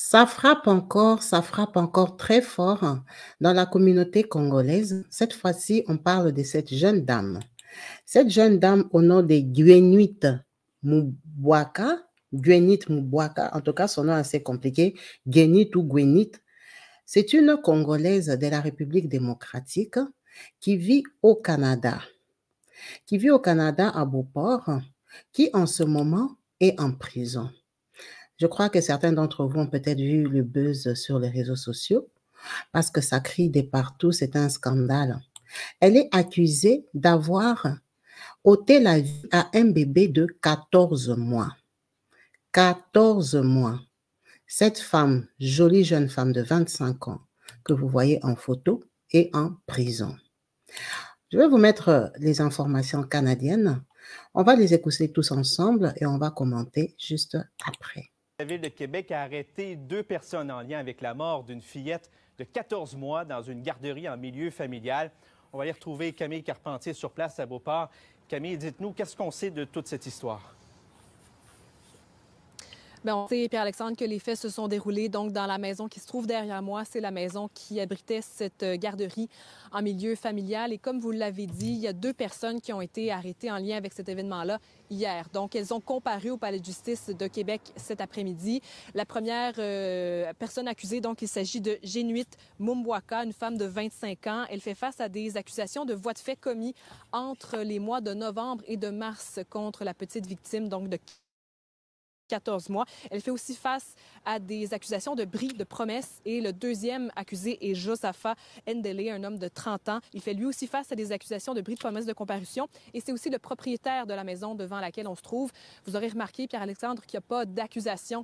Ça frappe encore très fort dans la communauté congolaise. Cette fois-ci, on parle de cette jeune dame. Cette jeune dame au nom de Guenit Mubwaka, Guenit Mubwaka, en tout cas son nom est assez compliqué, Guenit ou Guenit, c'est une Congolaise de la République démocratique qui vit au Canada, à Beauport, qui en ce moment est en prison. Je crois que certains d'entre vous ont peut-être vu le buzz sur les réseaux sociaux parce que ça crie de partout, c'est un scandale. Elle est accusée d'avoir ôté la vie à un bébé de 14 mois. 14 mois. Cette femme, jolie jeune femme de 25 ans que vous voyez en photo, est en prison. Je vais vous mettre les informations canadiennes. On va les écouter tous ensemble et on va commenter juste après. La Ville de Québec a arrêté 2 personnes en lien avec la mort d'une fillette de 14 mois dans une garderie en milieu familial. On va y retrouver Camille Carpentier sur place à Beauport. Camille, dites-nous, qu'est-ce qu'on sait de toute cette histoire? Bien, on sait, Pierre-Alexandre, que les faits se sont déroulés donc dans la maison qui se trouve derrière moi. C'est la maison qui abritait cette garderie en milieu familial. Et comme vous l'avez dit, il y a 2 personnes qui ont été arrêtées en lien avec cet événement-là hier. Donc, elles ont comparu au Palais de justice de Québec cet après-midi. La première personne accusée, donc, il s'agit de Guenit Mubwaka, une femme de 25 ans. Elle fait face à des accusations de voies de fait commis entre les mois de novembre et de mars contre la petite victime, donc de 14 mois. Elle fait aussi face à des accusations de bris de promesses et le deuxième accusé est Josaphat Ndele, un homme de 30 ans. Il fait lui aussi face à des accusations de bris de promesses de comparution et c'est aussi le propriétaire de la maison devant laquelle on se trouve. Vous aurez remarqué, Pierre-Alexandre, qu'il n'y a pas d'accusation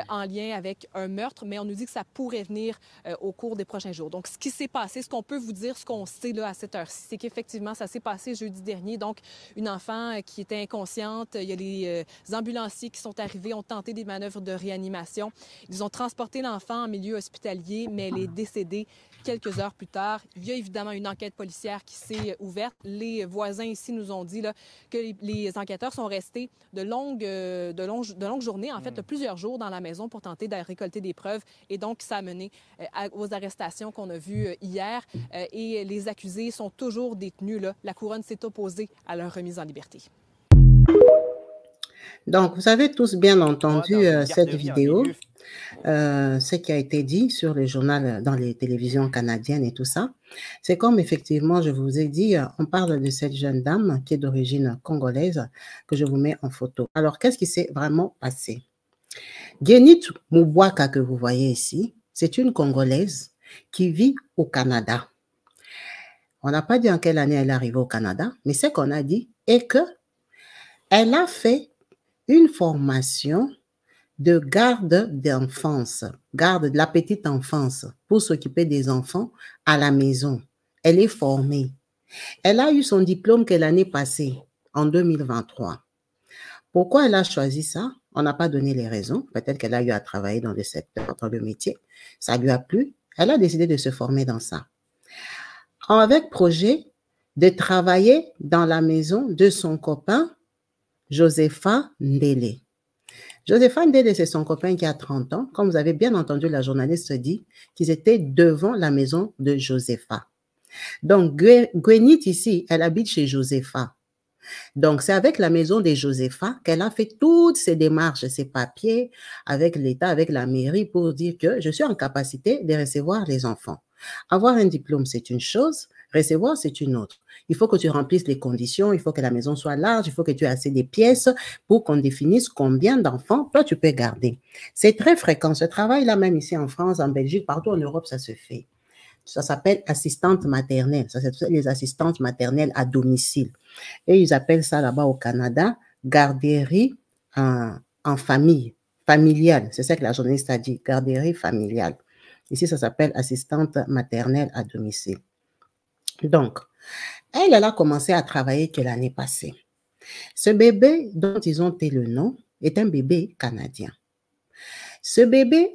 en lien avec un meurtre, mais on nous dit que ça pourrait venir au cours des prochains jours. Donc, ce qui s'est passé, ce qu'on peut vous dire, ce qu'on sait là à cette heure-ci, c'est qu'effectivement, ça s'est passé jeudi dernier. Donc, une enfant qui était inconsciente, il y a les ambulanciers qui sont arrivés, ont tenté des manœuvres de réanimation. Ils ont transporté l'enfant en milieu hospitalier, mais elle est décédée quelques heures plus tard. Il y a évidemment une enquête policière qui s'est ouverte. Les voisins ici nous ont dit là, que les enquêteurs sont restés de longues journées, en fait, de plusieurs jours dans la maison pour tenter de récolter des preuves. Et donc, ça a mené aux arrestations qu'on a vues hier. Et les accusés sont toujours détenus. Là. La couronne s'est opposée à leur remise en liberté. Donc, vous avez tous bien entendu cette vidéo, ce qui a été dit sur le journal, dans les télévisions canadiennes et tout ça. C'est comme effectivement, je vous ai dit, on parle de cette jeune dame qui est d'origine congolaise que je vous mets en photo. Alors, qu'est-ce qui s'est vraiment passé? Guenit Mubwaka que vous voyez ici, c'est une Congolaise qui vit au Canada. On n'a pas dit en quelle année elle est arrivée au Canada, mais ce qu'on a dit est que elle a fait une formation de garde d'enfance, garde de la petite enfance, pour s'occuper des enfants à la maison. Elle est formée. Elle a eu son diplôme que l'année passée, en 2023. Pourquoi elle a choisi ça? On n'a pas donné les raisons. Peut-être qu'elle a eu à travailler dans le secteur, dans le métier. Ça lui a plu. Elle a décidé de se former dans ça. Avec projet de travailler dans la maison de son copain, Josaphat Ndele. Josaphat Ndele, c'est son copain qui a 30 ans. Comme vous avez bien entendu, la journaliste dit qu'ils étaient devant la maison de Josaphat. Donc, Guenit ici, elle habite chez Josaphat. Donc, c'est avec la maison de Josaphat qu'elle a fait toutes ses démarches, ses papiers, avec l'État, avec la mairie, pour dire que je suis en capacité de recevoir les enfants. Avoir un diplôme, c'est une chose. Recevoir, c'est une autre. Il faut que tu remplisses les conditions, il faut que la maison soit large, il faut que tu aies assez de pièces pour qu'on définisse combien d'enfants toi tu peux garder. C'est très fréquent, ce travail-là, même ici en France, en Belgique, partout en Europe, ça se fait. Ça s'appelle assistante maternelle, ça c'est les assistantes maternelles à domicile. Et ils appellent ça là-bas au Canada, garderie en famille, familiale. C'est ça que la journaliste a dit, garderie familiale. Ici, ça s'appelle assistante maternelle à domicile. Donc, elle a commencé à travailler que l'année passée. Ce bébé dont ils ont été le nom est un bébé canadien. Ce bébé,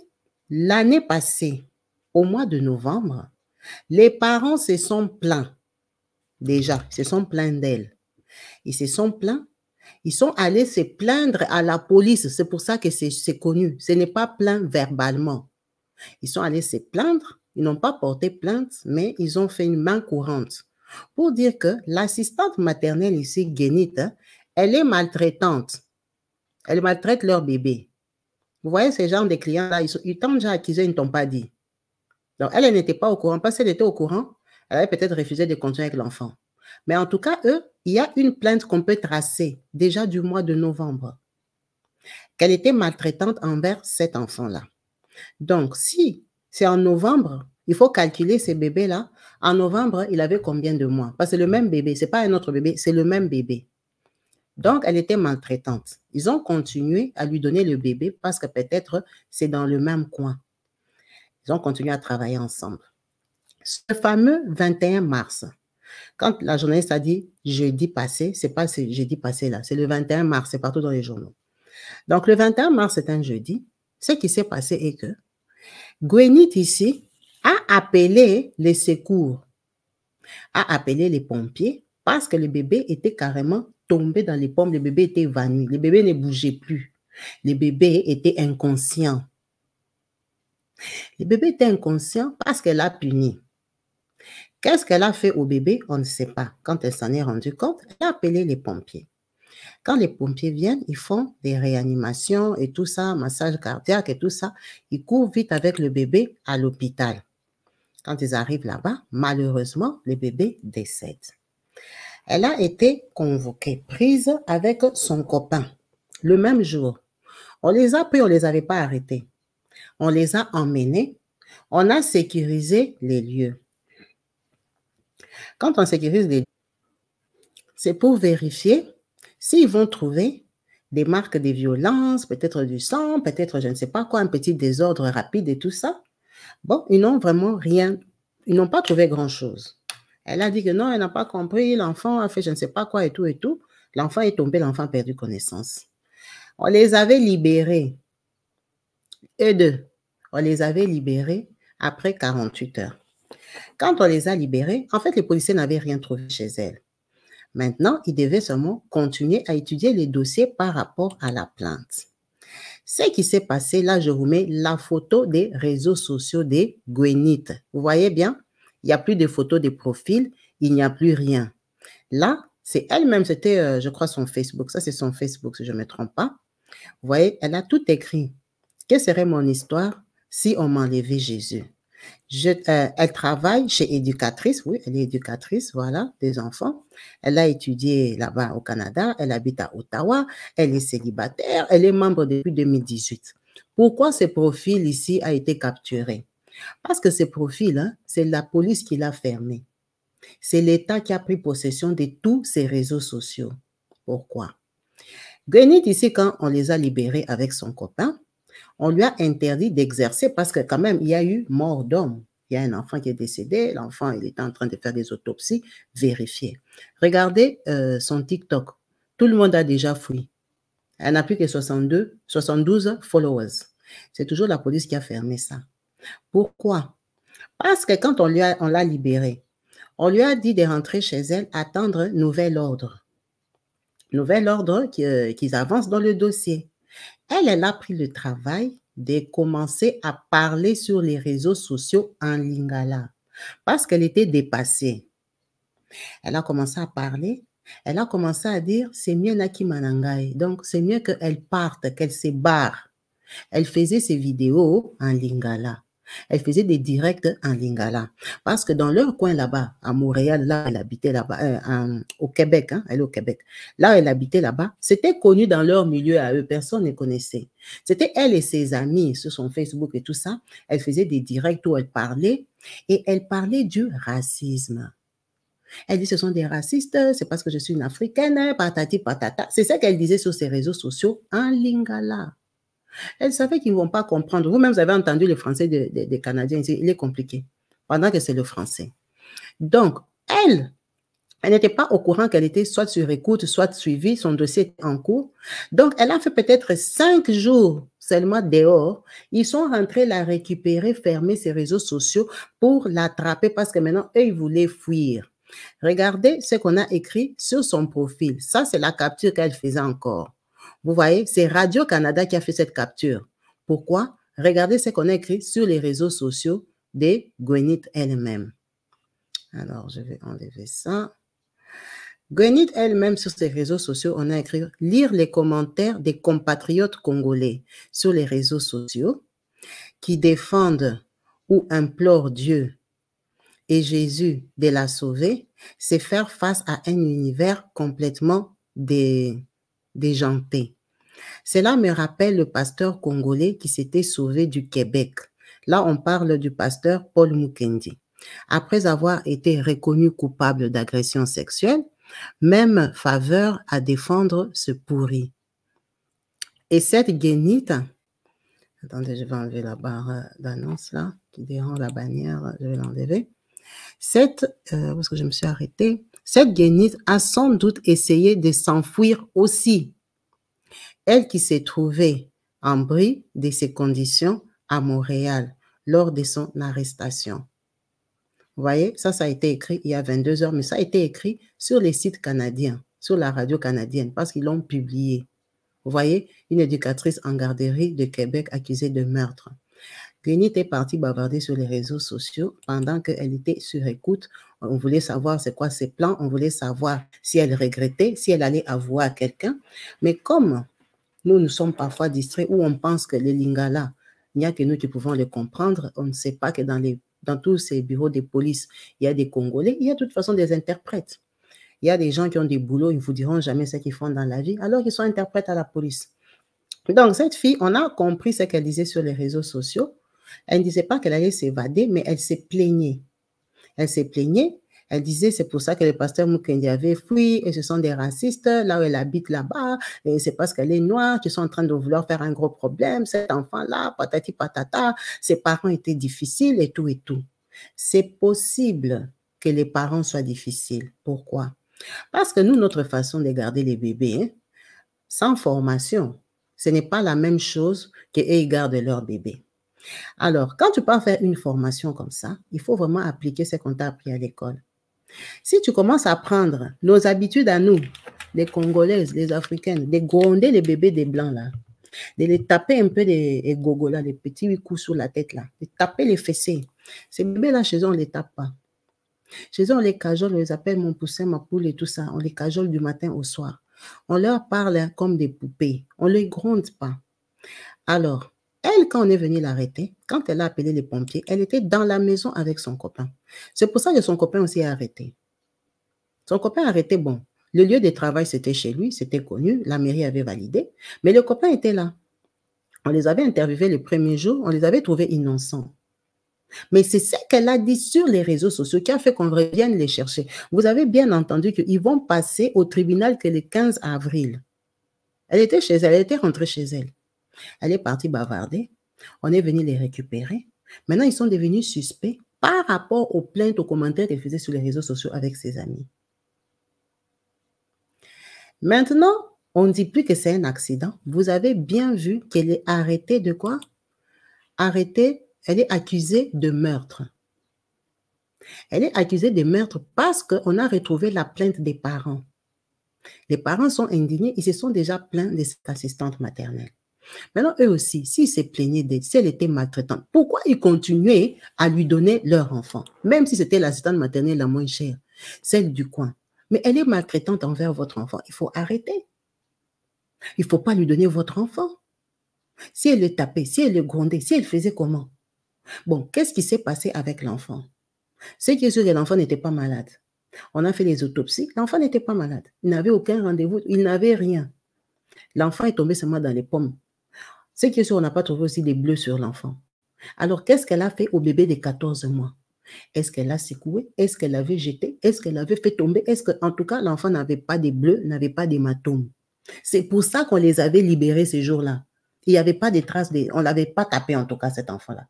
l'année passée, au mois de novembre, les parents se sont plaints. Déjà, ils se sont plaints d'elle. Ils se sont plaints Ils sont allés se plaindre à la police. C'est pour ça que c'est connu. Ce n'est pas plaint verbalement. Ils sont allés se plaindre. Ils n'ont pas porté plainte, mais ils ont fait une main courante pour dire que l'assistante maternelle ici, Guénit, elle est maltraitante. Elle maltraite leur bébé. Vous voyez ces genres de clients-là, ils t'ont déjà accusé, ils ne t'ont pas dit. Donc, elle n'était pas au courant. Parce qu'elle était au courant, elle avait peut-être refusé de continuer avec l'enfant. Mais en tout cas, eux, il y a une plainte qu'on peut tracer déjà du mois de novembre, qu'elle était maltraitante envers cet enfant-là. Donc, si c'est en novembre, il faut calculer ces bébés-là. En novembre, il avait combien de mois? Parce que c'est le même bébé, ce n'est pas un autre bébé, c'est le même bébé. Donc, elle était maltraitante. Ils ont continué à lui donner le bébé parce que peut-être c'est dans le même coin. Ils ont continué à travailler ensemble. Ce fameux 21 mars, quand la journaliste a dit jeudi passé, c'est pas ce jeudi passé là, c'est le 21 mars, c'est partout dans les journaux. Donc, le 21 mars, c'est un jeudi. Ce qui s'est passé est que Guénit ici a appelé les secours, a appelé les pompiers parce que le bébé était carrément tombé dans les pommes, le bébé était évanoui, le bébé ne bougeait plus, le bébé était inconscient. Le bébé était inconscient parce qu'elle a puni. Qu'est-ce qu'elle a fait au bébé? On ne sait pas. Quand elle s'en est rendue compte, elle a appelé les pompiers. Quand les pompiers viennent, ils font des réanimations et tout ça, massage cardiaque et tout ça. Ils courent vite avec le bébé à l'hôpital. Quand ils arrivent là-bas, malheureusement, le bébé décède. Elle a été convoquée, prise avec son copain le même jour. On les a pris, on ne les avait pas arrêtés. On les a emmenés, on a sécurisé les lieux. Quand on sécurise les lieux, c'est pour vérifier s'ils vont trouver des marques de violence, peut-être du sang, peut-être je ne sais pas quoi, un petit désordre rapide et tout ça. Bon, ils n'ont vraiment rien, ils n'ont pas trouvé grand-chose. Elle a dit que non, elle n'a pas compris, l'enfant a fait je ne sais pas quoi et tout et tout. L'enfant est tombé, l'enfant a perdu connaissance. On les avait libérés, eux deux. On les avait libérés après 48 heures. Quand on les a libérés, en fait, les policiers n'avaient rien trouvé chez elle. Maintenant, ils devaient seulement continuer à étudier les dossiers par rapport à la plainte. Ce qui s'est passé, là, je vous mets la photo des réseaux sociaux des Guénit. Vous voyez bien, il n'y a plus de photos de profil, il n'y a plus rien. Là, c'est elle-même, c'était, je crois, son Facebook. Ça, c'est son Facebook, si je ne me trompe pas. Vous voyez, elle a tout écrit. Quelle serait mon histoire si on m'enlevait Jésus? Elle travaille chez éducatrice, oui, elle est éducatrice, voilà, des enfants. Elle a étudié là-bas au Canada, elle habite à Ottawa, elle est célibataire, elle est membre depuis 2018. Pourquoi ce profil ici a été capturé? Parce que ce profil, hein, c'est la police qui l'a fermé. C'est l'État qui a pris possession de tous ces réseaux sociaux. Pourquoi? Guénit ici, quand on les a libérés avec son copain, on lui a interdit d'exercer parce que quand même, il y a eu mort d'homme. Il y a un enfant qui est décédé, l'enfant, il était en train de faire des autopsies, vérifiées. Regardez son TikTok. Tout le monde a déjà fui. Elle n'a plus que 72 followers. C'est toujours la police qui a fermé ça. Pourquoi? Parce que quand on l'a libéré, on lui a dit de rentrer chez elle, attendre nouvel ordre. Nouvel ordre qu'ils avancent dans le dossier. Elle a pris le travail de commencer à parler sur les réseaux sociaux en lingala parce qu'elle était dépassée. Elle a commencé à parler, elle a commencé à dire c'est mieux Naki Manangai. Donc c'est mieux qu'elle parte, qu'elle se barre. Elle faisait ses vidéos en lingala. Elle faisait des directs en lingala. Parce que dans leur coin là-bas, à Montréal, là, elle habitait là-bas, au Québec, hein, elle est au Québec. Là, elle habitait là-bas. C'était connu dans leur milieu à eux. Personne ne connaissait. C'était elle et ses amis sur son Facebook et tout ça. Elle faisait des directs où elle parlait. Et elle parlait du racisme. Elle dit, ce sont des racistes, c'est parce que je suis une Africaine, patati patata. C'est ça qu'elle disait sur ses réseaux sociaux en lingala. Elle savait qu'ils ne vont pas comprendre. Vous-même, vous avez entendu le français des Canadiens. Il est compliqué. Pendant que c'est le français. Donc, elle n'était pas au courant qu'elle était soit sur écoute, soit suivie. Son dossier était en cours. Donc, elle a fait peut-être 5 jours seulement dehors. Ils sont rentrés la récupérer, fermer ses réseaux sociaux pour l'attraper parce que maintenant, eux, ils voulaient fuir. Regardez ce qu'on a écrit sur son profil. Ça, c'est la capture qu'elle faisait encore. Vous voyez, c'est Radio-Canada qui a fait cette capture. Pourquoi? Regardez ce qu'on a écrit sur les réseaux sociaux de Gwenith elle-même. Alors, je vais enlever ça. Gwenith elle-même, sur ses réseaux sociaux, on a écrit « Lire les commentaires des compatriotes congolais sur les réseaux sociaux qui défendent ou implorent Dieu et Jésus de la sauver, c'est faire face à un univers complètement déjanté. Cela me rappelle le pasteur congolais qui s'était sauvé du Québec. Là, on parle du pasteur Paul Mukendi. Après avoir été reconnu coupable d'agression sexuelle, même faveur à défendre ce pourri. Et cette Guénite, attendez, je vais enlever la barre d'annonce là, qui dérange la bannière, je vais l'enlever. Parce que je me suis arrêtée, cette Guénite a sans doute essayé de s'enfuir aussi. Elle qui s'est trouvée en bris de ces conditions à Montréal lors de son arrestation. Vous voyez, ça a été écrit il y a 22 heures, mais ça a été écrit sur les sites canadiens, sur la radio canadienne, parce qu'ils l'ont publié. Vous voyez, une éducatrice en garderie de Québec accusée de meurtre. Guenit est partie bavarder sur les réseaux sociaux pendant qu'elle était sur écoute. On voulait savoir c'est quoi ses plans, on voulait savoir si elle regrettait, si elle allait avouer à quelqu'un. Mais comme nous sommes parfois distraits ou on pense que les Lingala, il n'y a que nous qui pouvons les comprendre, on ne sait pas que dans tous ces bureaux de police, il y a des Congolais, il y a de toute façon des interprètes. Il y a des gens qui ont des boulots, ils ne vous diront jamais ce qu'ils font dans la vie, alors qu'ils sont interprètes à la police. Donc, cette fille, on a compris ce qu'elle disait sur les réseaux sociaux. Elle ne disait pas qu'elle allait s'évader, mais elle s'est plaignée. Elle s'est plaignée. Elle disait, c'est pour ça que le pasteur Mukendi avait fui, et ce sont des racistes, là où elle habite là-bas, et c'est parce qu'elle est noire, qu'ils sont en train de vouloir faire un gros problème, cet enfant-là, patati patata, ses parents étaient difficiles et tout et tout. C'est possible que les parents soient difficiles. Pourquoi? Parce que nous, notre façon de garder les bébés, sans formation, ce n'est pas la même chose qu'eux gardent leurs bébés. Alors, quand tu pars faire une formation comme ça, il faut vraiment appliquer ce qu'on t'a appris à l'école. Si tu commences à prendre nos habitudes à nous, les Congolaises, les Africaines, de gronder les bébés des Blancs là, de les taper un peu des gogos là, les petits coups sur la tête là, de taper les fessées. Ces bébés là, chez eux, on ne les tape pas. Chez eux, on les cajole, on les appelle mon poussin, ma poule et tout ça. On les cajole du matin au soir. On leur parle comme des poupées. On ne les gronde pas. Alors, elle, quand on est venu l'arrêter, quand elle a appelé les pompiers, elle était dans la maison avec son copain. C'est pour ça que son copain aussi a arrêté. Son copain a arrêté, bon, le lieu de travail, c'était chez lui, c'était connu, la mairie avait validé, mais le copain était là. On les avait interviewés le premier jour, on les avait trouvés innocents. Mais c'est ce qu'elle a dit sur les réseaux sociaux qui a fait qu'on revienne les chercher. Vous avez bien entendu qu'ils vont passer au tribunal que le 15 avril. Elle était chez elle, elle était rentrée chez elle. Elle est partie bavarder. On est venu les récupérer. Maintenant, ils sont devenus suspects par rapport aux plaintes, aux commentaires qu'elle faisait sur les réseaux sociaux avec ses amis. Maintenant, on ne dit plus que c'est un accident. Vous avez bien vu qu'elle est arrêtée de quoi? Arrêtée, elle est accusée de meurtre. Elle est accusée de meurtre parce qu'on a retrouvé la plainte des parents. Les parents sont indignés, ils se sont déjà plaints de cette assistante maternelle. Maintenant, eux aussi, s'ils se plaignaient d'elle, si elle était maltraitante, pourquoi ils continuaient à lui donner leur enfant? Même si c'était l'assistante maternelle la moins chère, celle du coin. Mais elle est maltraitante envers votre enfant. Il faut arrêter. Il ne faut pas lui donner votre enfant. Si elle le tapait, si elle le grondait, si elle faisait comment? Bon, qu'est-ce qui s'est passé avec l'enfant? C'est qui est sûr que l'enfant n'était pas malade. On a fait les autopsies, l'enfant n'était pas malade. Il n'avait aucun rendez-vous, il n'avait rien. L'enfant est tombé seulement dans les pommes. C'est qui est sûr, on n'a pas trouvé aussi des bleus sur l'enfant. Alors, qu'est-ce qu'elle a fait au bébé de 14 mois? Est-ce qu'elle a secoué? Est-ce qu'elle l'avait jeté? Est-ce qu'elle l'avait fait tomber? Est-ce qu'en tout cas, l'enfant n'avait pas des bleus, n'avait pas d'hématome? C'est pour ça qu'on les avait libérés ces jours-là. Il n'y avait pas de traces, on ne l'avait pas tapé en tout cas, cet enfant-là.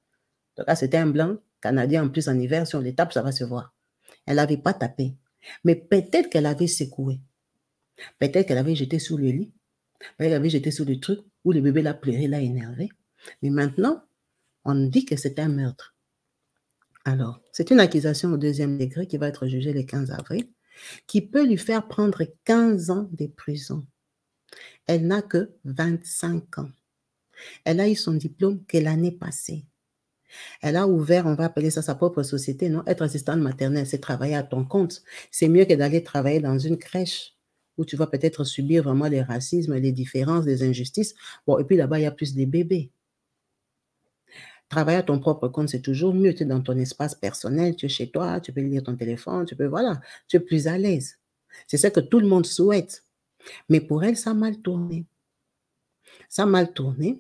En tout cas, c'était un blanc canadien en plus en hiver. Si on les tape, ça va se voir. Elle n'avait pas tapé. Mais peut-être qu'elle avait secoué. Peut-être qu'elle avait jeté sous le lit. Peut-être qu'elle avait jeté sous le truc où le bébé l'a pleuré, l'a énervé. Mais maintenant, on dit que c'est un meurtre. Alors, c'est une accusation au deuxième degré qui va être jugée le 15 avril, qui peut lui faire prendre 15 ans de prison. Elle n'a que 25 ans. Elle a eu son diplôme que l'année passée. Elle a ouvert, on va appeler ça sa propre société, non? Être assistante maternelle, c'est travailler à ton compte. C'est mieux que d'aller travailler dans une crèche où tu vas peut-être subir vraiment les racismes, les différences, les injustices. Bon, et puis là-bas, il y a plus de bébés. Travailler à ton propre compte, c'est toujours mieux. Tu es dans ton espace personnel, tu es chez toi, tu peux lire ton téléphone, voilà, tu es plus à l'aise. C'est ce que tout le monde souhaite. Mais pour elle, ça a mal tourné. Ça a mal tourné.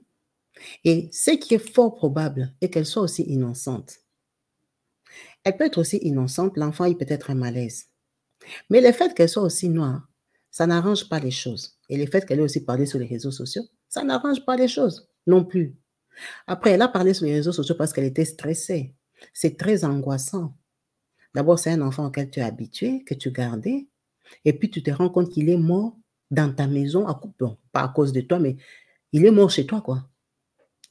Et ce qui est fort probable est qu'elle soit aussi innocente. Elle peut être aussi innocente, l'enfant, il peut être un malaise. Mais le fait qu'elle soit aussi noire, ça n'arrange pas les choses. Et le fait qu'elle ait aussi parlé sur les réseaux sociaux, ça n'arrange pas les choses non plus. Après, elle a parlé sur les réseaux sociaux parce qu'elle était stressée. C'est très angoissant. D'abord, c'est un enfant auquel tu es habitué, que tu gardais, et puis tu te rends compte qu'il est mort dans ta maison, bon, pas à cause de toi, mais il est mort chez toi, quoi.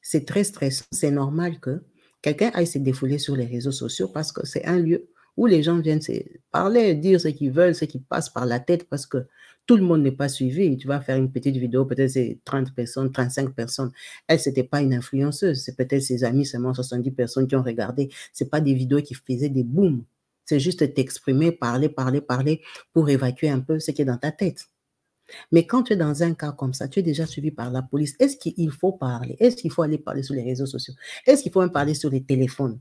C'est très stressant. C'est normal que quelqu'un aille se défouler sur les réseaux sociaux parce que c'est un lieu où les gens viennent se parler, dire ce qu'ils veulent, ce qui passe par la tête parce que tout le monde n'est pas suivi. Tu vas faire une petite vidéo, peut-être c'est 30 personnes, 35 personnes. Elle, c'était pas une influenceuse. C'est peut-être ses amis, seulement 70 personnes qui ont regardé. C'est pas des vidéos qui faisaient des booms. C'est juste t'exprimer, parler pour évacuer un peu ce qui est dans ta tête. Mais quand tu es dans un cas comme ça, tu es déjà suivi par la police. Est-ce qu'il faut parler? Est-ce qu'il faut aller parler sur les réseaux sociaux? Est-ce qu'il faut même parler sur les téléphones?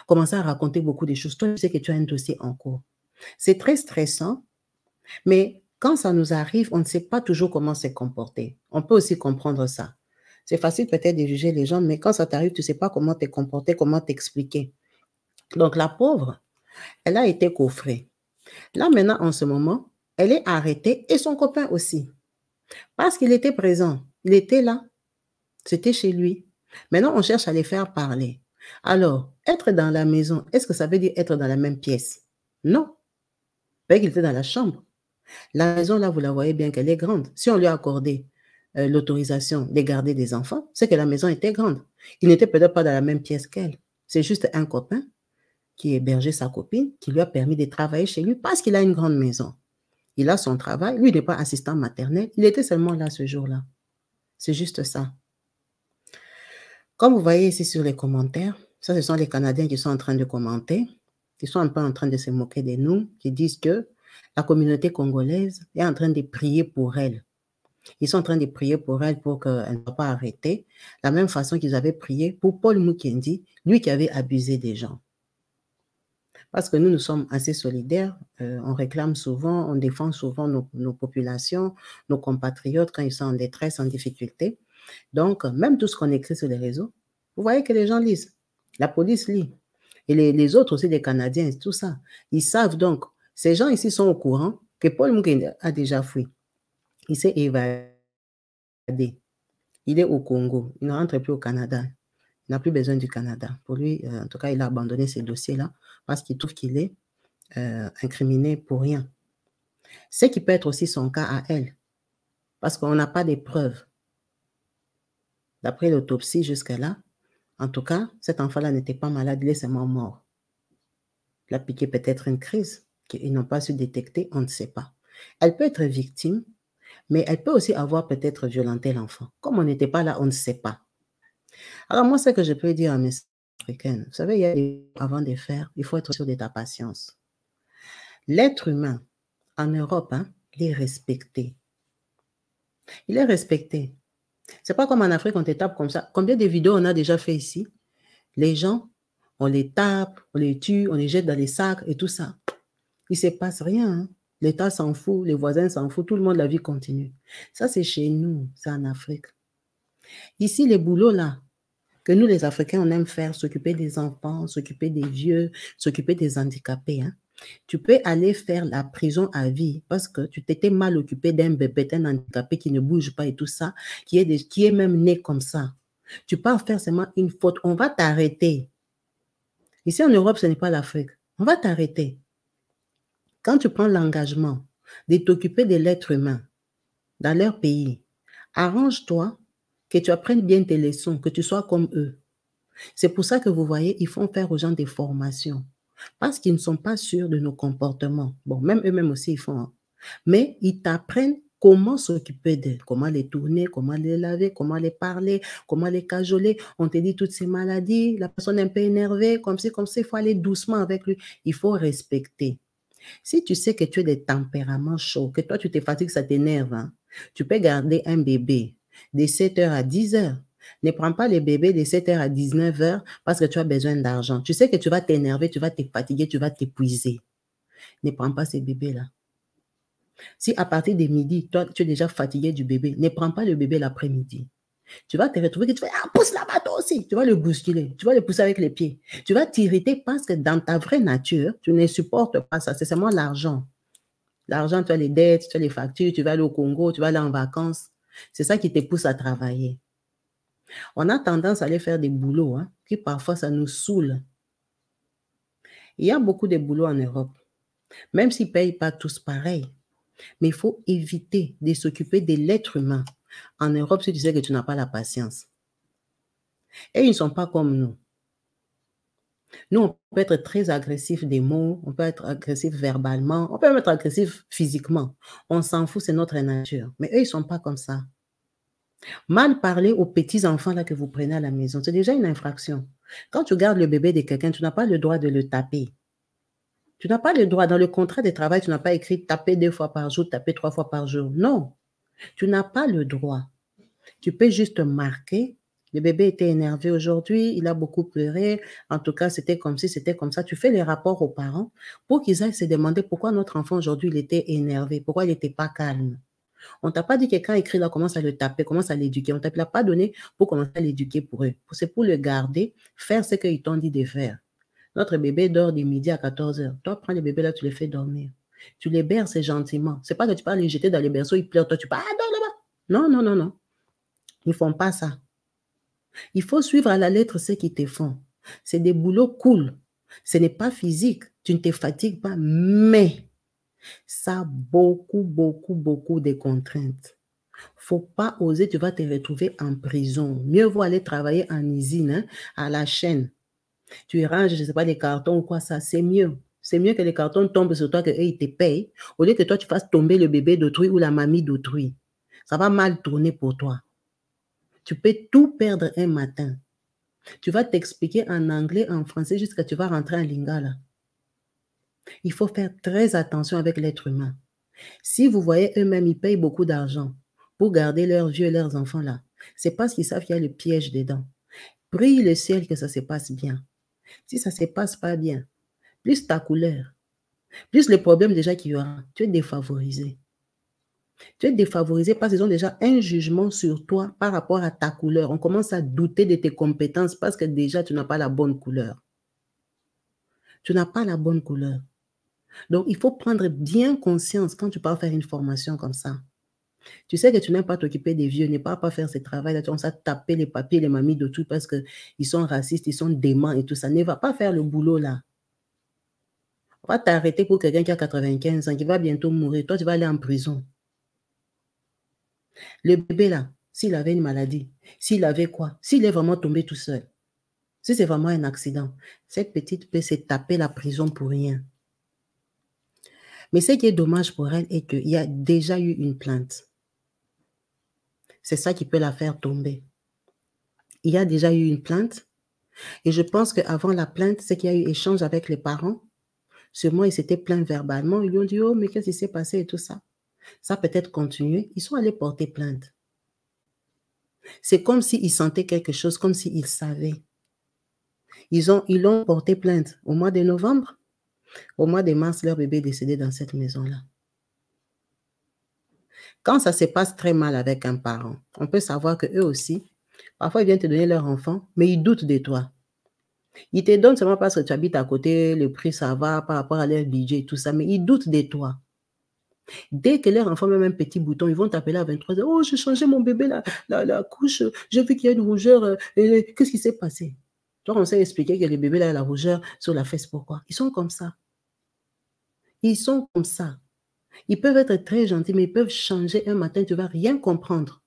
Commencer à raconter beaucoup de choses. Toi, tu sais que tu as un dossier en cours. C'est très stressant, mais quand ça nous arrive, on ne sait pas toujours comment se comporter. On peut aussi comprendre ça. C'est facile peut-être de juger les gens, mais quand ça t'arrive, tu ne sais pas comment te comporter, comment t'expliquer. Donc, la pauvre, elle a été coffrée. Là, maintenant, en ce moment, elle est arrêtée et son copain aussi. Parce qu'il était présent. Il était là. C'était chez lui. Maintenant, on cherche à les faire parler. Alors, être dans la maison, est-ce que ça veut dire être dans la même pièce? Non. Parce qu'il était dans la chambre. La maison, là, vous la voyez bien qu'elle est grande. Si on lui a accordé l'autorisation de garder des enfants, c'est que la maison était grande. Il n'était peut-être pas dans la même pièce qu'elle. C'est juste un copain qui hébergeait sa copine, qui lui a permis de travailler chez lui parce qu'il a une grande maison. Il a son travail. Lui, il n'est pas assistant maternel. Il était seulement là ce jour-là. C'est juste ça. Comme vous voyez ici sur les commentaires, ça, ce sont les Canadiens qui sont en train de commenter. Ils sont un peu en train de se moquer de nous, qui disent que la communauté congolaise est en train de prier pour elle. Ils sont en train de prier pour elle pour qu'elle ne soit pas arrêtée, la même façon qu'ils avaient prié pour Paul Mukendi, lui qui avait abusé des gens. Parce que nous sommes assez solidaires, on réclame souvent, on défend souvent nos populations, nos compatriotes quand ils sont en détresse, en difficulté. Donc, même tout ce qu'on écrit sur les réseaux, vous voyez que les gens lisent. La police lit. Et les autres aussi, les Canadiens, tout ça. Ils savent donc, ces gens ici sont au courant que Paul Mukendi a déjà fui. Il s'est évadé. Il est au Congo. Il ne rentre plus au Canada. Il n'a plus besoin du Canada. Pour lui, en tout cas, il a abandonné ces dossiers-là parce qu'il trouve qu'il est incriminé pour rien. Ce qui peut être aussi son cas à elle. Parce qu'on n'a pas de preuves. D'après l'autopsie jusqu'à là, en tout cas, cet enfant-là n'était pas malade, il est seulement mort. Il a piqué peut-être une crise qu'ils n'ont pas su détecter, on ne sait pas. Elle peut être victime, mais elle peut aussi avoir peut-être violenté l'enfant. Comme on n'était pas là, on ne sait pas. Alors moi, ce que je peux dire à mes Africaines, vous savez, il y a avant de faire, il faut être sûr de ta patience. L'être humain, en Europe, il est respecté. Il est respecté. C'est pas comme en Afrique, on te tape comme ça. Combien de vidéos on a déjà fait ici? Les gens, on les tape, on les tue, on les jette dans les sacs et tout ça. Il ne se passe rien. L'État s'en fout, les voisins s'en foutent, tout le monde, la vie continue. Ça, c'est chez nous, c'est en Afrique. Ici, les boulots là, que nous, les Africains, on aime faire, s'occuper des enfants, s'occuper des vieux, s'occuper des handicapés. Tu peux aller faire la prison à vie parce que tu t'étais mal occupé d'un bébé, d'un handicapé qui ne bouge pas et tout ça, qui est même né comme ça. Tu peux faire seulement une faute, on va t'arrêter. Ici en Europe, ce n'est pas l'Afrique. On va t'arrêter. Quand tu prends l'engagement de t'occuper de l'être humain dans leur pays, arrange-toi que tu apprennes bien tes leçons, que tu sois comme eux. C'est pour ça que vous voyez, ils font faire aux gens des formations. Parce qu'ils ne sont pas sûrs de nos comportements. Bon, même eux-mêmes aussi, ils font. Hein. Mais ils t'apprennent comment s'occuper d'eux, comment les tourner, comment les laver, comment les parler, comment les cajoler. On te dit toutes ces maladies, la personne est un peu énervée, comme ça, il faut aller doucement avec lui. Il faut respecter. Si tu sais que tu as des tempéraments chauds, que toi tu te fatigues, ça t'énerve, hein, tu peux garder un bébé de 7h à 10h. Ne prends pas les bébés de 7h à 19h parce que tu as besoin d'argent. Tu sais que tu vas t'énerver, tu vas te fatiguer, tu vas t'épuiser. Ne prends pas ces bébés-là. Si à partir de midi, toi, tu es déjà fatigué du bébé, ne prends pas le bébé l'après-midi. Tu vas te retrouver que tu fais « Ah, pousse là-bas toi aussi !» Tu vas le bousculer, tu vas le pousser avec les pieds. Tu vas t'irriter parce que dans ta vraie nature, tu ne supportes pas ça. C'est seulement l'argent. L'argent, tu as les dettes, tu as les factures, tu vas aller au Congo, tu vas aller en vacances. C'est ça qui te pousse à travailler. On a tendance à aller faire des boulots hein, qui parfois ça nous saoule. Il y a beaucoup de boulots en Europe, même s'ils ne payent pas tous pareil. Mais il faut éviter de s'occuper de l'être humain. En Europe, si tu sais que tu n'as pas la patience. Et ils ne sont pas comme nous. Nous, on peut être très agressif des mots, on peut être agressif verbalement, on peut même être agressif physiquement. On s'en fout, c'est notre nature. Mais eux, ils ne sont pas comme ça. Mal parler aux petits-enfants là que vous prenez à la maison, c'est déjà une infraction. Quand tu gardes le bébé de quelqu'un, tu n'as pas le droit de le taper. Tu n'as pas le droit, dans le contrat de travail, tu n'as pas écrit taper 2 fois par jour, taper 3 fois par jour. Non, tu n'as pas le droit. Tu peux juste marquer. Le bébé était énervé aujourd'hui, il a beaucoup pleuré. En tout cas, c'était comme si, c'était comme ça. Tu fais les rapports aux parents pour qu'ils aillent se demander pourquoi notre enfant aujourd'hui, il était énervé, pourquoi il n'était pas calme. On ne t'a pas dit que quand il crie là, commence à le taper, commence à l'éduquer. On ne t'a pas donné pour commencer à l'éduquer pour eux. C'est pour le garder, faire ce qu'ils t'ont dit de faire. Notre bébé dort de midi à 14h. Toi, prends le bébé là, tu le fais dormir. Tu les berces gentiment. C'est pas que tu vas les jeter dans les berceaux, ils pleurent, toi tu pars, ah, dors là-bas. Non, non, non, non. Ils ne font pas ça. Il faut suivre à la lettre ce qu'ils te font. C'est des boulots cool. Ce n'est pas physique. Tu ne te fatigues pas, mais ça a beaucoup, beaucoup, beaucoup de contraintes. Faut pas oser, tu vas te retrouver en prison. Mieux vaut aller travailler en usine, hein, à la chaîne. Tu ranges, je ne sais pas, des cartons ou quoi, ça, c'est mieux. C'est mieux que les cartons tombent sur toi, qu'eux, ils te payent, au lieu que toi, tu fasses tomber le bébé d'autrui ou la mamie d'autrui. Ça va mal tourner pour toi. Tu peux tout perdre un matin. Tu vas t'expliquer en anglais, en français, jusqu'à ce que tu vas rentrer en lingala. Il faut faire très attention avec l'être humain. Si vous voyez eux-mêmes, ils payent beaucoup d'argent pour garder leurs vieux, leurs enfants là, c'est parce qu'ils savent qu'il y a le piège dedans. Prie le ciel que ça se passe bien. Si ça ne se passe pas bien, plus ta couleur, plus les problèmes déjà qu'il y aura, tu es défavorisé. Tu es défavorisé parce qu'ils ont déjà un jugement sur toi par rapport à ta couleur. On commence à douter de tes compétences parce que déjà, tu n'as pas la bonne couleur. Tu n'as pas la bonne couleur. Donc, il faut prendre bien conscience quand tu pars faire une formation comme ça. Tu sais que tu n'aimes pas t'occuper des vieux, ne pas faire ce travail-là, tu commences à taper les papiers, les mamies de tout parce qu'ils sont racistes, ils sont déments et tout ça. Ne va pas faire le boulot là. On va t'arrêter pour quelqu'un qui a 95 ans, qui va bientôt mourir. Toi, tu vas aller en prison. Le bébé là, s'il avait une maladie, s'il avait quoi, s'il est vraiment tombé tout seul, si c'est vraiment un accident, cette petite peut se taper la prison pour rien. Mais ce qui est dommage pour elle est qu'il y a déjà eu une plainte. C'est ça qui peut la faire tomber. Il y a déjà eu une plainte et je pense qu'avant la plainte, c'est qu'il y a eu échange avec les parents. Sûrement, ils s'étaient plaints verbalement. Ils lui ont dit « Oh, mais qu'est-ce qui s'est passé ?» et tout ça. Ça peut-être continué. Ils sont allés porter plainte. C'est comme s'ils sentaient quelque chose, comme s'ils savaient. Ils l'ont porté plainte au mois de novembre. Au mois de mars, leur bébé est décédé dans cette maison-là. Quand ça se passe très mal avec un parent, on peut savoir qu'eux aussi, parfois ils viennent te donner leur enfant, mais ils doutent de toi. Ils te donnent seulement parce que tu habites à côté, le prix ça va par rapport à leur budget et tout ça, mais ils doutent de toi. Dès que leur enfant met un petit bouton, ils vont t'appeler à 23h. Oh, j'ai changé mon bébé, la couche, j'ai vu qu'il y a une rougeur. Qu'est-ce qui s'est passé? Toi, on s'est expliqué que le bébé là a la rougeur sur la fesse. Pourquoi? Ils sont comme ça. Ils sont comme ça. Ils peuvent être très gentils, mais ils peuvent changer un matin, tu ne vas rien comprendre.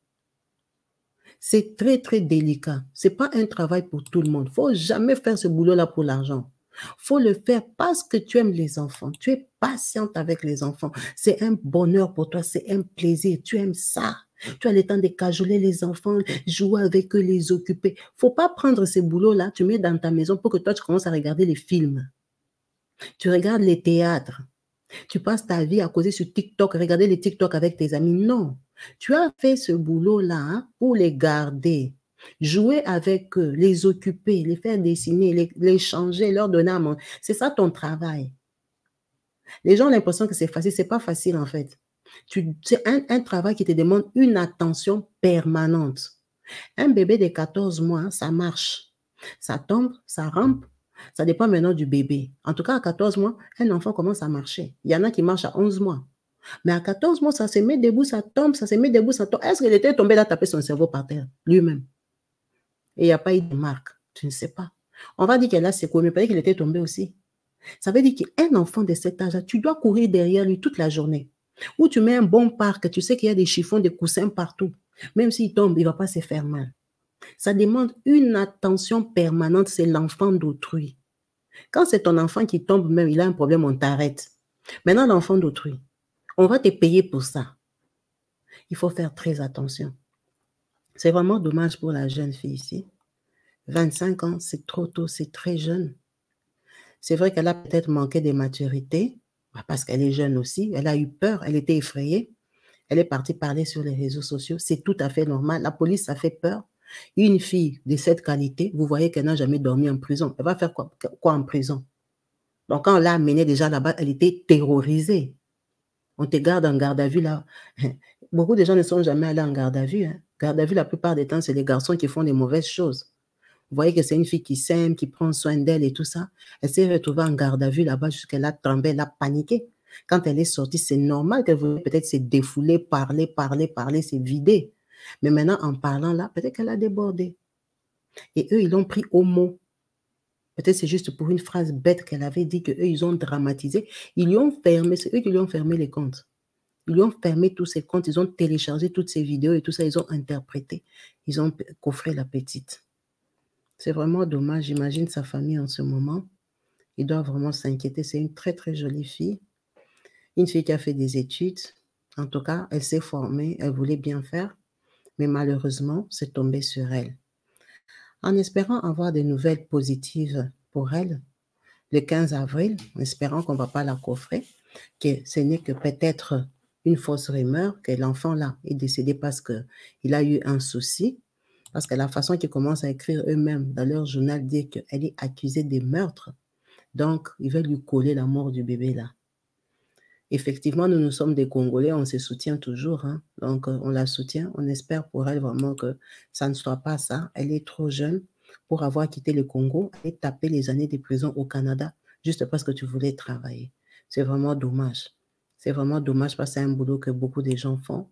C'est très, très délicat. C'est pas un travail pour tout le monde. Faut jamais faire ce boulot-là pour l'argent. Faut le faire parce que tu aimes les enfants. Tu es patiente avec les enfants. C'est un bonheur pour toi, c'est un plaisir. Tu aimes ça. Tu as le temps de cajoler les enfants, jouer avec eux, les occuper. Faut pas prendre ces boulots-là, tu mets dans ta maison pour que toi, tu commences à regarder les films. Tu regardes les théâtres. Tu passes ta vie à causer sur TikTok, regarder les TikTok avec tes amis. Non. Tu as fait ce boulot-là hein, pour les garder. Jouer avec eux, les occuper, les faire dessiner, les changer, leur donner à manger. C'est ça ton travail. Les gens ont l'impression que c'est facile. C'est pas facile en fait. C'est un travail qui te demande une attention permanente. Un bébé de 14 mois, ça marche. Ça tombe, ça rampe. Ça dépend maintenant du bébé. En tout cas, à 14 mois, un enfant commence à marcher. Il y en a qui marchent à 11 mois. Mais à 14 mois, ça se met debout, ça tombe, ça se met debout, ça tombe. Est-ce qu'il était tombé là, taper son cerveau par terre, lui-même? Et il n'y a pas eu de marque. Tu ne sais pas. On va dire qu'elle a secoué, mais peut-être qu'il était tombé aussi. Ça veut dire qu'un enfant de cet âge-là, tu dois courir derrière lui toute la journée. Ou tu mets un bon parc, tu sais qu'il y a des chiffons, des coussins partout. Même s'il tombe, il ne va pas se faire mal. Ça demande une attention permanente, c'est l'enfant d'autrui. Quand c'est ton enfant qui tombe même, il a un problème, on t'arrête. Maintenant, l'enfant d'autrui, on va te payer pour ça. Il faut faire très attention. C'est vraiment dommage pour la jeune fille ici. 25 ans, c'est trop tôt, c'est très jeune. C'est vrai qu'elle a peut-être manqué de maturité, parce qu'elle est jeune aussi. Elle a eu peur, elle était effrayée. Elle est partie parler sur les réseaux sociaux. C'est tout à fait normal. La police, ça fait peur. Une fille de cette qualité, vous voyez qu'elle n'a jamais dormi en prison. Elle va faire quoi en prison? Donc, quand on l'a amenée déjà là-bas, elle était terrorisée. On te garde en garde à vue là. Beaucoup de gens ne sont jamais allés en garde à vue. Hein. Garde à vue, la plupart des temps, c'est les garçons qui font des mauvaises choses. Vous voyez que c'est une fille qui s'aime, qui prend soin d'elle et tout ça. Elle s'est retrouvée en garde à vue là-bas jusqu'à a tremblé, elle a paniqué. Quand elle est sortie, c'est normal qu'elle voulait peut-être se défouler, parler, se vider. Mais maintenant, en parlant là, peut-être qu'elle a débordé. Et eux, ils l'ont pris au mot. Peut-être c'est juste pour une phrase bête qu'elle avait dit qu'eux, ils ont dramatisé. Ils lui ont fermé, c'est eux qui lui ont fermé les comptes. Ils lui ont fermé tous ses comptes, ils ont téléchargé toutes ces vidéos et tout ça, ils ont interprété. Ils ont coffré la petite. C'est vraiment dommage, j'imagine sa famille en ce moment. Il doit vraiment s'inquiéter. C'est une très, très jolie fille. Une fille qui a fait des études. En tout cas, elle s'est formée, elle voulait bien faire. Mais malheureusement, c'est tombé sur elle. En espérant avoir des nouvelles positives pour elle, le 15 avril, en espérant qu'on ne va pas la coffrer, que ce n'est que peut-être une fausse rumeur, que l'enfant-là est décédé parce qu'il a eu un souci. Parce que la façon qu'ils commencent à écrire eux-mêmes dans leur journal, dire qu'elle est accusée de meurtre. Donc, ils veulent lui coller la mort du bébé là. Effectivement, nous sommes des Congolais, on se soutient toujours. Hein. Donc, on la soutient. On espère pour elle vraiment que ça ne soit pas ça. Elle est trop jeune pour avoir quitté le Congo et taper les années de prison au Canada juste parce que tu voulais travailler. C'est vraiment dommage. C'est vraiment dommage parce que c'est un boulot que beaucoup de gens font.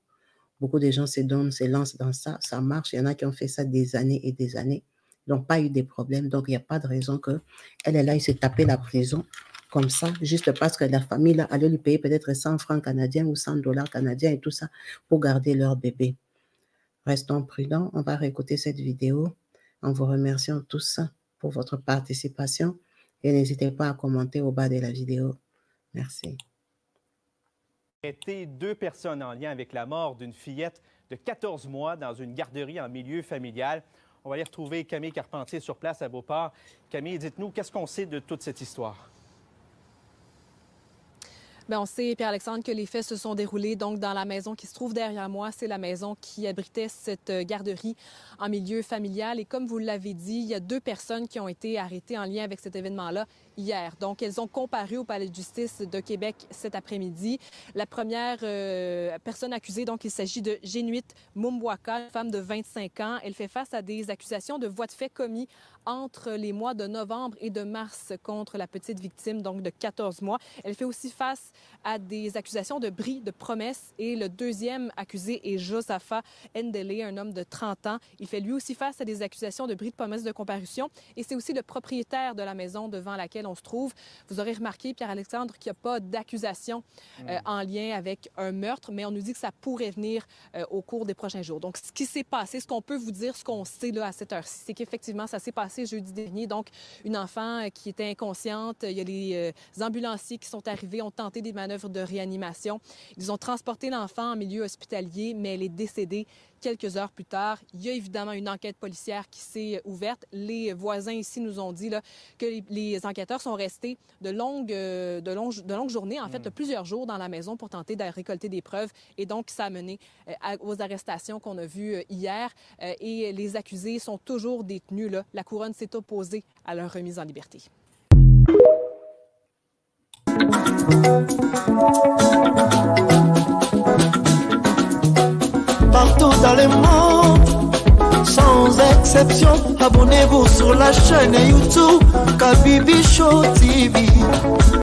Beaucoup de gens se donnent, se lancent dans ça, ça marche. Il y en a qui ont fait ça des années et des années. Ils n'ont pas eu de problème. Donc, il n'y a pas de raison qu'elle est là, il se taper la prison comme ça, juste parce que la famille là, allait lui payer peut-être 100 francs canadiens ou 100 dollars canadiens et tout ça pour garder leur bébé. Restons prudents. On va réécouter cette vidéo en vous remerciant tous pour votre participation et n'hésitez pas à commenter au bas de la vidéo. Merci. Arrêté 2 personnes en lien avec la mort d'une fillette de 14 mois dans une garderie en milieu familial. On va aller retrouver Camille Carpentier sur place à Beauport. Camille, dites-nous, qu'est-ce qu'on sait de toute cette histoire? Bien, on sait, Pierre-Alexandre, que les faits se sont déroulés donc dans la maison qui se trouve derrière moi. C'est la maison qui abritait cette garderie en milieu familial. Et comme vous l'avez dit, il y a 2 personnes qui ont été arrêtées en lien avec cet événement-là hier. Donc, elles ont comparu au Palais de justice de Québec cet après-midi. La première personne accusée, donc, il s'agit de Génuit Mumbwaka, une femme de 25 ans. Elle fait face à des accusations de voies de fait commis entre les mois de novembre et de mars contre la petite victime, donc de 14 mois. Elle fait aussi face à des accusations de bris de promesses. Et le deuxième accusé est Josaphat Ndele, un homme de 30 ans. Il fait lui aussi face à des accusations de bris de promesses de comparution. Et c'est aussi le propriétaire de la maison devant laquelle on se trouve. Vous aurez remarqué, Pierre-Alexandre, qu'il n'y a pas d'accusation en lien avec un meurtre, mais on nous dit que ça pourrait venir au cours des prochains jours. Donc, ce qui s'est passé, ce qu'on peut vous dire, ce qu'on sait là, à cette heure-ci, c'est qu'effectivement, ça s'est passé jeudi dernier. Donc, une enfant qui était inconsciente, il y a les ambulanciers qui sont arrivés, ont tenté des manœuvres de réanimation. Ils ont transporté l'enfant en milieu hospitalier, mais elle est décédée quelques heures plus tard. Il y a évidemment une enquête policière qui s'est ouverte. Les voisins ici nous ont dit là, que les enquêteurs sont restés de longues journées, en fait, de plusieurs jours dans la maison pour tenter de récolter des preuves. Et donc, ça a mené aux arrestations qu'on a vues hier. Et les accusés sont toujours détenus là. La couronne s'est opposée à leur remise en liberté. Partout dans le monde, sans exception, abonnez-vous sur la chaîne YouTube Kabibi Show TV.